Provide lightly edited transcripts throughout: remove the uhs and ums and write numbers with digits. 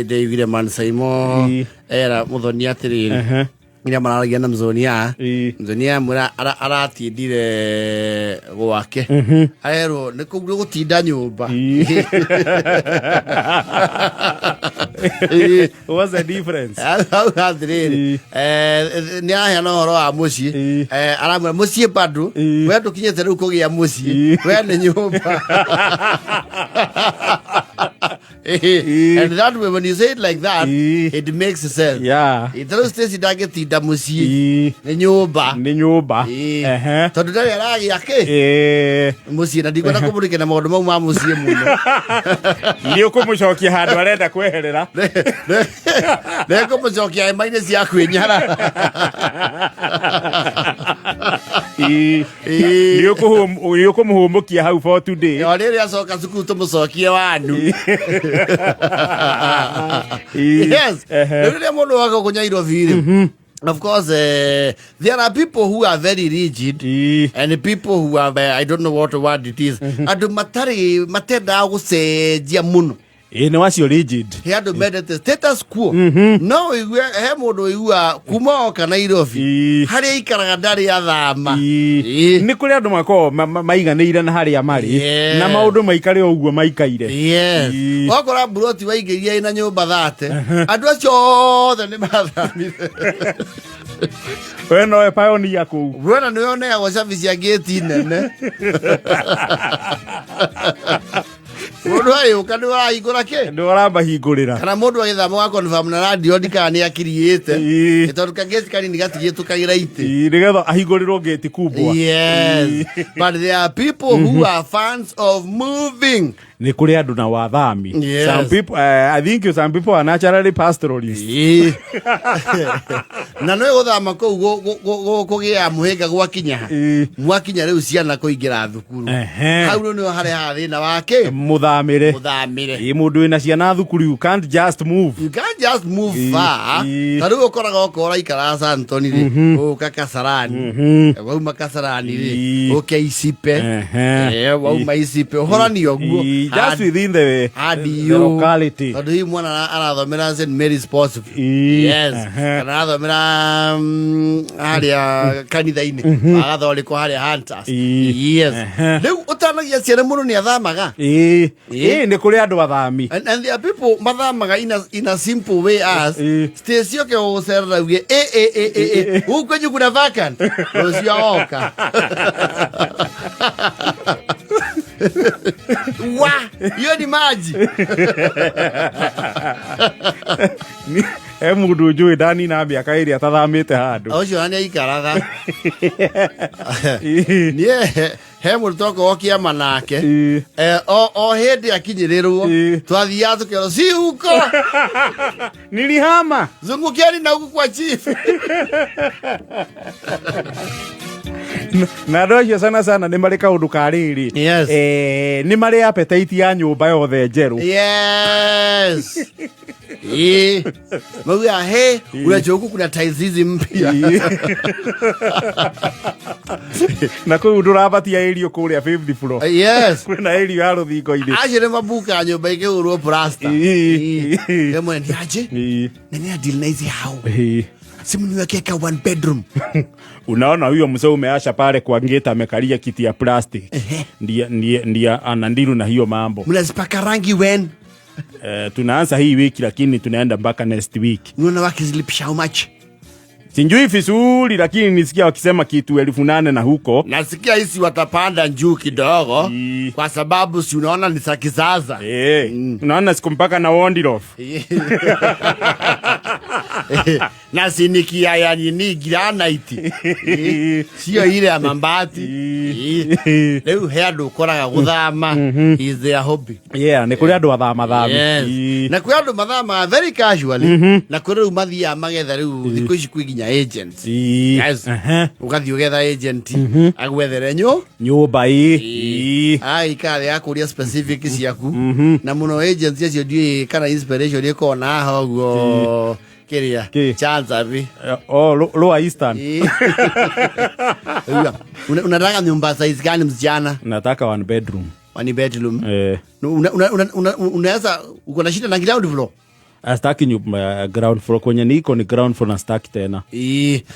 David Mansaimo era muthoni atiriri ina mararagia na mzonia mzonia aratindire gwake aero ni kuguo gutinda nyumba. What's the difference? Ni ahia no horo wa mucii aramwira mucii bado we tukinyete riu kugia mucii we ni nyumba. And that way, when you say it like that, it makes sense. Yeah. It doesn't say that get musi. Nyumba. Tondu ndari aragi ake. Musi na ndiko na kumurike na maundu mau ma musi muno. Ni ukumucokia handu arenda kweherera. Ne kumucokia maine cia kwinyara. Ni ukumuhumukia hau for today. Yo riri acoka cukuru tumucokie wanu. Yes. Of course, there are people who are very rigid and people who are, I don't know what word it is. Adu matenda gusejia muno. Ni wacio rigid. He had to meditate status quo. No, he mundu igua kuma kana Nairobi. Hari ikaraga ndari ya thama. Ni kuri andu mako maiganire na hari amari na maundu maikare oguo maikaire. Yes. Wakora buroti waigeria ina nyumba thate. Andu acio othe ni mathamire. We no pioneer ku. Wena ni one ya service ya gate nene. Mundu ayo kandi wa igura ke ndo aramba hingurira kana mundu agithama wa confirm na radio ndika ni akiriite itondu kageti kani nigatigie tukagira ite nigetha ahingurirwo gate kubwa. Yes. But there are people who are fans of moving. Ni kuri andu na wathami. Yes. Some people I think some people are naturally pastoralists. Na no guthama ku kugia muhinga gwakinya mwakinya riu ciana kuingira thukuru hau no hari hathi na wake muthamire mundu ina ciana thukuru you can't just move far tariu ukoraga ukora ikara Santoni ri uka Kasarani wauma Kasarani ri uke Isipe wauma Isipe horani oguo just within the locality. Tadu hi mwana arathomera St Mary's Possible. Yes. Arathomera haria kanitha-ini agathori ko haria Hunters. Yes. Riu utanagia ciana muno ni athamaga. Ni kuri andu athami. And there are people mathamaga in a simple way as station ke ucerera uge ukwenyu kuna vacant. Ucio oka. Wa, hiyo ni maji. Mundu njui ndani na miaka iri atathamite handu. Ucio ani ikaraga. Nie he mundu toko okia manake. O hindi akinyirirwo. Twathia tukero si huko. Nilihama. Zungukiani na huko kwa chief. Na ndocio sana ni mari kaundu kariri. Yes. Ni mari appetite ya nyumba yothe njeru. Yes. Mawia he unajua huku kuna tiles hizi mpya. Na kuu ndurabatia area kuria 5th floor. Yes. Kuna area ya ruthingo-ini. Aje mabuka nyumba ikihurwo plaster. Kama ni aje? Nani deal na hizi hao? Simu niwekeka 1 bedroom. Unaona huyo mzee umeasha pale kwa ngeta amekalia kiti ya plastic. Ndia anandiru na hiyo mambo. Mnazipaka rangi when? Tunaanza hii wiki lakini tunaenda mpaka next week. Unaona wakizilipisha how much? Sinjui vizuri lakini nisikia wakisema kitu 8,000 na huko. Nasikia hizi watapanda juu kidogo kwa sababu si unaona ni za kisasa. Unaona siku mpaka na Wondirof. Na sinikia ya nini granite. Sio ile ya mambati. Leo heado ukoraga guthama is their hobby. Yeah, ni kuri andu athama. Na kuri andu mathama very casually. Na kuri umathia magetha riu thikũ ici kwĩginya agents. Yes. Ugathi ugetha agent agwethere nyumba ikare akuria specific ciaku. Na muno agents acio ndiĩ kana inspiration ikona hoguo kiria chanza vi Lower Eastern. Unataka nyumba size gani msichana? Nataka 1 bedroom. One bedroom. Unaweza uko na shida na ground floor? Astaki nyumba ground floor, kwenye niko ni ground floor na staki tena.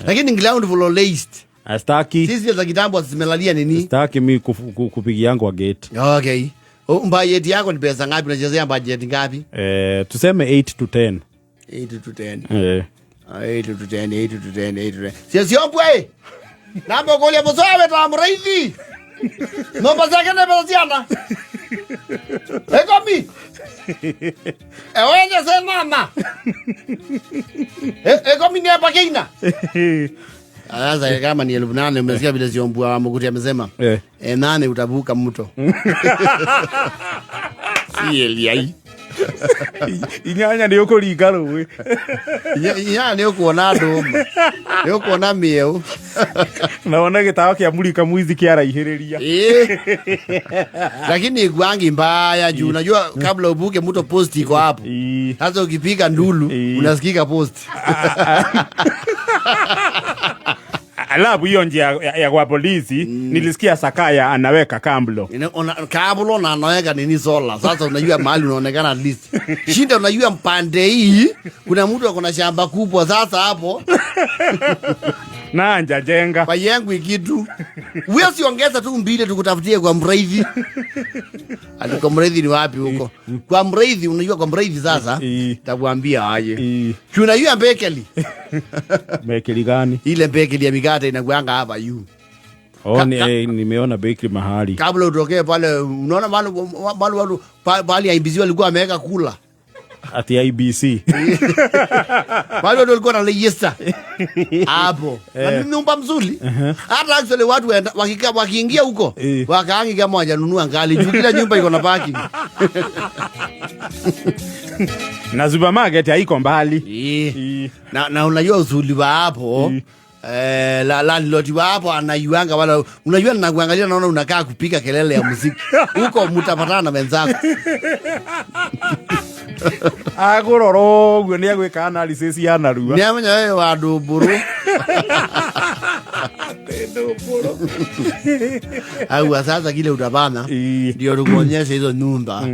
Lakini ground floor least. Astaki. Sisi za kitambo zimelalia nini? Astaki mimi kupigi yangu wa gate. Okay. Budget yako ni pesa ngapi? Unachezea budget ngapi? Tuseme 8 to 10. 8 to 10. 8 to 10, 8 to 10, 8 to 10. Sio mpwe. Namba goli hapo sawa tamraithi. Nomba zake na pesa ziana. Ekomi. Ewenye senana. Ekomi ni hapa Kenya. Sasa kama ni 8,000 umesikia vile Siombua Muguti amesema. 8 utavuka mto. Si Eliai. Inyanya ni uko ligaro we. Inyanya ni uko na ndoma. Ni uko na mieu. Naona gitawa kia mulika mwizi kia raihiriria. Lakini gwangi mbaya juu unajua kabla ubuke mto post iko hapo. Sasa ukipiga ndulu unasikika post. Alafu hiyo njia ya kwa polisi nilisikia Sakaya anaweka kablo. Kablo na anaweka nini sola. Sasa unajua mahali unaonekana at least. Shinda unajua mpande hii kuna mtu akona shamba kubwa sasa hapo. Na anja jenga. Kwa yangu ikitu. Wewe usiongeza tu mbili tukutafutie kwa Mraithi. Ati kwa Mraithi ni wapi huko? Kwa Mraithi unajua kwa Mraithi sasa takuambia aje. Unajua Mbekeli. Mbekeli gani? Ile Mbekeli ya mikate inakuanga hapa yu. Nimeona bakery mahali. Kabla utokee pale unaona mahali watu pale IBC walikuwa wameweka kula. Ati IBC. Wale watu walikuwa na register hapo. Na nyumba mzuri. Hata actually watu wakiingia huko wakaangi kama hajanunua ngali juu kila nyumba iko na parking. Na supermarket haiko mbali. Na unajua uzuri wa hapo landlord wa hapo anayuanga wala unajua ninakuangalia naona unakaa kupika kelele ya muziki. Huko mtapatana na wenzako. Agororo gwe ni agweka analysis ya narua. Ni amenya wewe wa nduburu. Nduburu. Au sasa kile utapana ndio tukuonyesha hizo nyumba.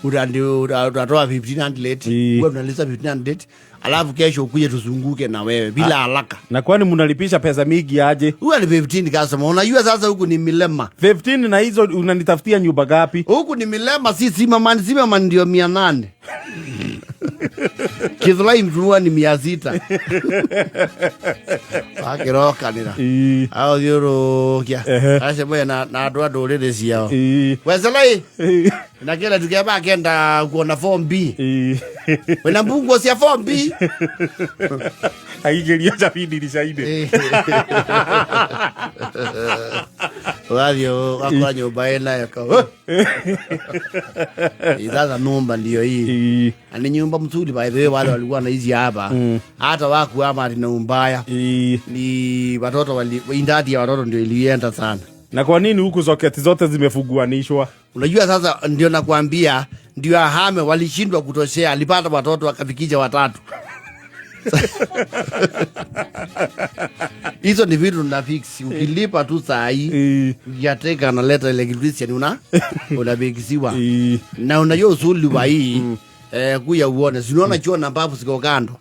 Utatoa 1500 wewe unaliza 1500 alafu kesho ukuje tuzunguke na wewe bila haraka. Na kwani mnalipisha pesa mingi aje? Huwa ni 15 customer. Unajua sasa huku ni milema. 15 na hizo unanitafutia nyumba gapi? Huku ni milema si Zimmerman ndio 800. Kidhlai mtunua ni 600. Akiroka nira. Ao yoro kia. Asa boya na doa dole ciao. Weselai. Na kila tukeba kenda kuona form B. Wena mbungo cia form B. Aigeria chapindi lishaide. Wadio akora nyumba ena yako. Izaza nyumba ndio hii. Ani nyumba mzuri by the way wale walikuwa naishi hapa. Hata waku ama ati na mbaya. Ni watoto indadi ya watoto ndio ilienda sana. Na kwa nini huku soketi zote zimefuguanishwa? Unajua sasa ndio nakwambia ndio ahame walishindwa kutoshea alipata watoto akafikisha 3. Hizo ni vitu na fix. Ukilipa tu saa hii yateka na leta electrician unabikisiwa. Na unajua usuli wa hii kuya uone. Si unaona choo na mbavu ziko kando.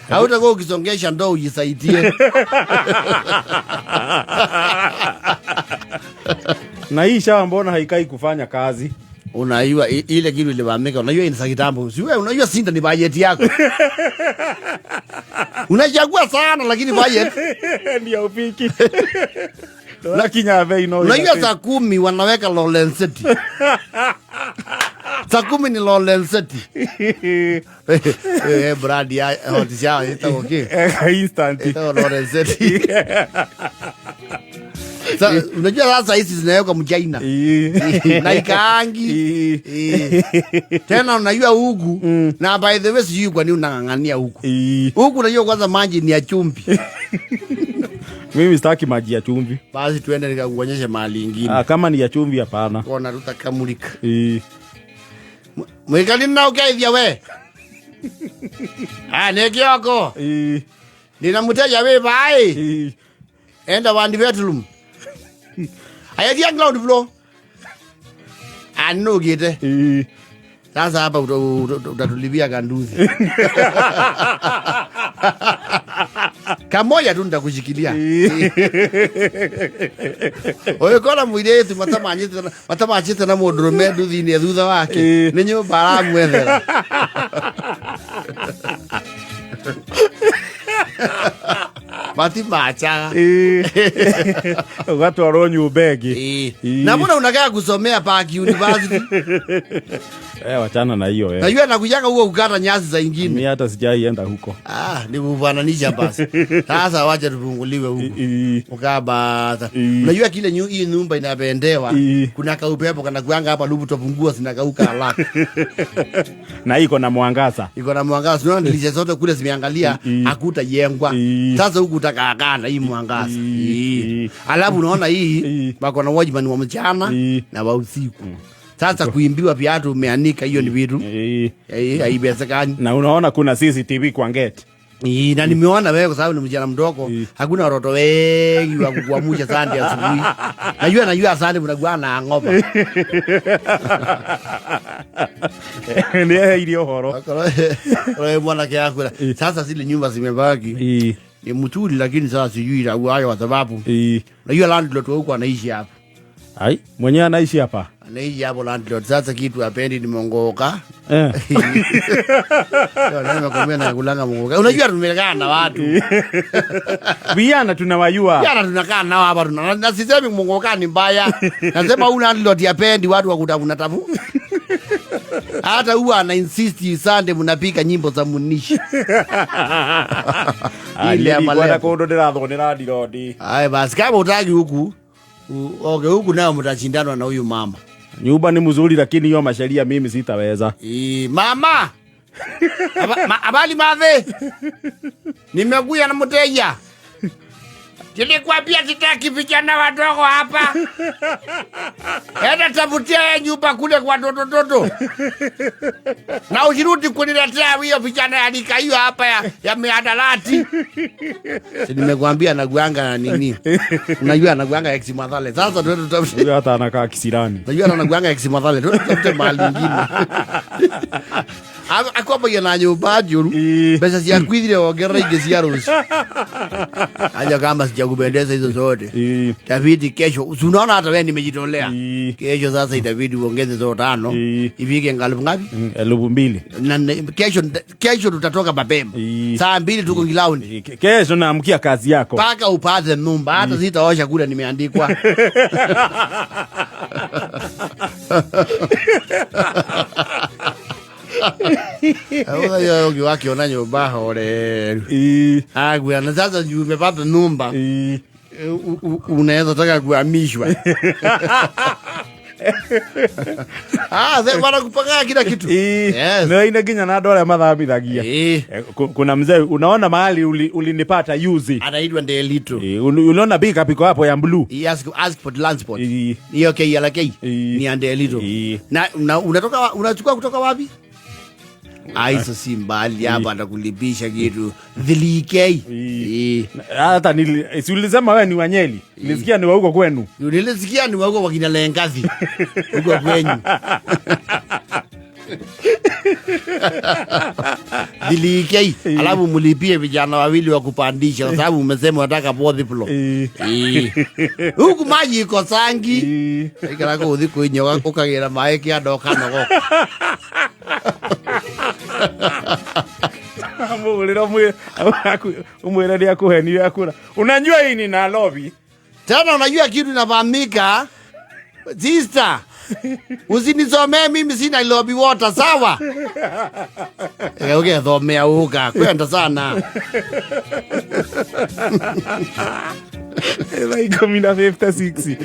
Hautakuwa ukisongesha ndoo ujisaidie. Na hii shawa mbona haikai kufanya kazi? Unajua ile kitu ile wameka, unajua ni sakitambo. Si wewe unajua Sinda ni budget yako. Unachagua sana lakini budget ndio upiki. Lakini ave ino. Unajua saa 10 wanaweka Lawrence City. Saa 10 ni Lawrence City. Brad ya hotisha ita okay. Instant. Ita Lawrence City. Sasa unajua sasa hizi zinawekwa mjaina. Na ikaangi. Tena unajua huku na by the way sijui kwa nini unangangania huku. Huku unajua kwanza maji ni ya chumvi. Mimi sitaki maji ya chumvi. Basi tuende nikakuonyesha mahali nyingine. Kama ni ya chumvi hapana. Kona tutakamulika. Mwikani na ukaithia we. Nekioko. Nina mteja we bai. Enda wandi bedroom. Ayadia ground floor. Anogete. Sasa hapa utatulivia ganduzi. Kamoja tu nitakushikilia. Oyo kona muiretu matamanyite na mundrume nduthi-ini thutha wake ni nyumba aramwethera. Mati macha. Ugatwarwo nyumba ingi. Na mbona unakaa kusomea Park University? Wachana na hiyo. Najua nakujaga huo ukata nyasi za ingine. Mimi hata sijaienda huko. Ni kufananisha basi. Sasa wacha tufunguliwe huko. Ukaba. Unajua kile hii nyumba inapendewa. Kuna kaupepo kana kuanga hapa lubu topungua zinakauka haraka. Na iko na mwangaza. Iko na mwangaza. Unaona dirisha zote kule zimeangalia hakuta yengwa. Sasa huku utakakana hii mwangaza. Alafu unaona hii bako na watchman wa mchana na wa usiku. Sasa kuimbiwa viatu umeanika hiyo ni vitu. Haiwezekani. Na unaona kuna CCTV kwa gate. Na nimeona wewe kwa sababu ni mjana mdogo, hakuna watoto wengi wa kuamsha Sunday asubuhi. Najua Sunday mnakuwa na ng'ombe. Ni ile horo. Wewe bwana kiakula. Sasa zile nyumba zimebaki. Ni mtuli lakini sasa sijui la hayo kwa sababu. Najua landlord huko anaishi hapa. Ai, mwenyewe anaishi hapa. Anaishi hapo landlord. Sasa kitu hapendi ni mongoka. Na kulanga mongoka. Unajua tumekaa na watu. Vijana tunawajua. Vijana tunakaa nao hapa na sisemi mongoka ni mbaya. Nasema una landlord hapendi watu wa kutafuna tafu. Hata huwa ana insist Sunday mnapika nyimbo za munishi. Ile bwana kondo ndirathonera ndirodi. Basi kama utaki huku huku nao mtashindana na huyu mama. Nyumba ni mzuri lakini hiyo masharia mimi sitaweza. Mama. Habari madhe. Nimekuja na mteja. Nilikwambia sitaki vijana wadogo hapa. Enda tafutia nyumba kule kwa toto. Na usirudi kuniletea hiyo vijana ya lika hiyo hapa ya mihadarati. Nimekwambia nakuanga nini? Unajua nakuanga ex Mathale. Sasa tuende tutafute. Huyo hata anakaa kisirani. Unajua nakuanga ex Mathale. Tutafute mahali nyingine. Akopa yana nyumba juru. Pesa cia kwithire ongerera ingi cia ruci. Aja kama sijakupendeza hizo zote. David kesho unaona hata wewe nimejitolea. Kesho sasa itabidi uongeze zote 5. Ifike ngapi ngapi? 2,000. Kesho tutatoka mapema. Saa 2 tuko Gilauni. Kesho naamkia kazi yako. Paka upate nyumba hata sitaosha kule nimeandikwa. Huyo wakiona nyumba hore. Na sasa umepata nyumba. Unaweza taka kuhamishwa. Wana kupanga kila kitu. Na inaginya na dola mathabithagia. Kuna mzee unaona mahali ulinipata yuzi. Anaitwa Ndelito. Unaona big up iko hapo ya blue. Ask for transport. Hiyo KLK ni Ndelito. Na unachukua kutoka wapi? Aiso si mbali hapa atakulipisha kitu 3K. Hata ulisema wewe ni Wanyeli. Nilisikia ni wa huko kwenu. Nilisikia ni wa huko kwa kina Lengazi. Huko kwenyu. 3K. Alafu mlipie vijana wawili wa kupandisha kwa sababu umesema unataka both floor. Huku maji iko sangi. Ikarako uthi kuinyo ukagira maĩ kĩanda ũkanogo. Umwele ni akuheni ya kura. Unajua hii ni na lobby. Tena unajua kitu inafahamika. Sister. Usinisomee mimi sina lobby water sawa? Thomea uka kwenda sana. Like 56.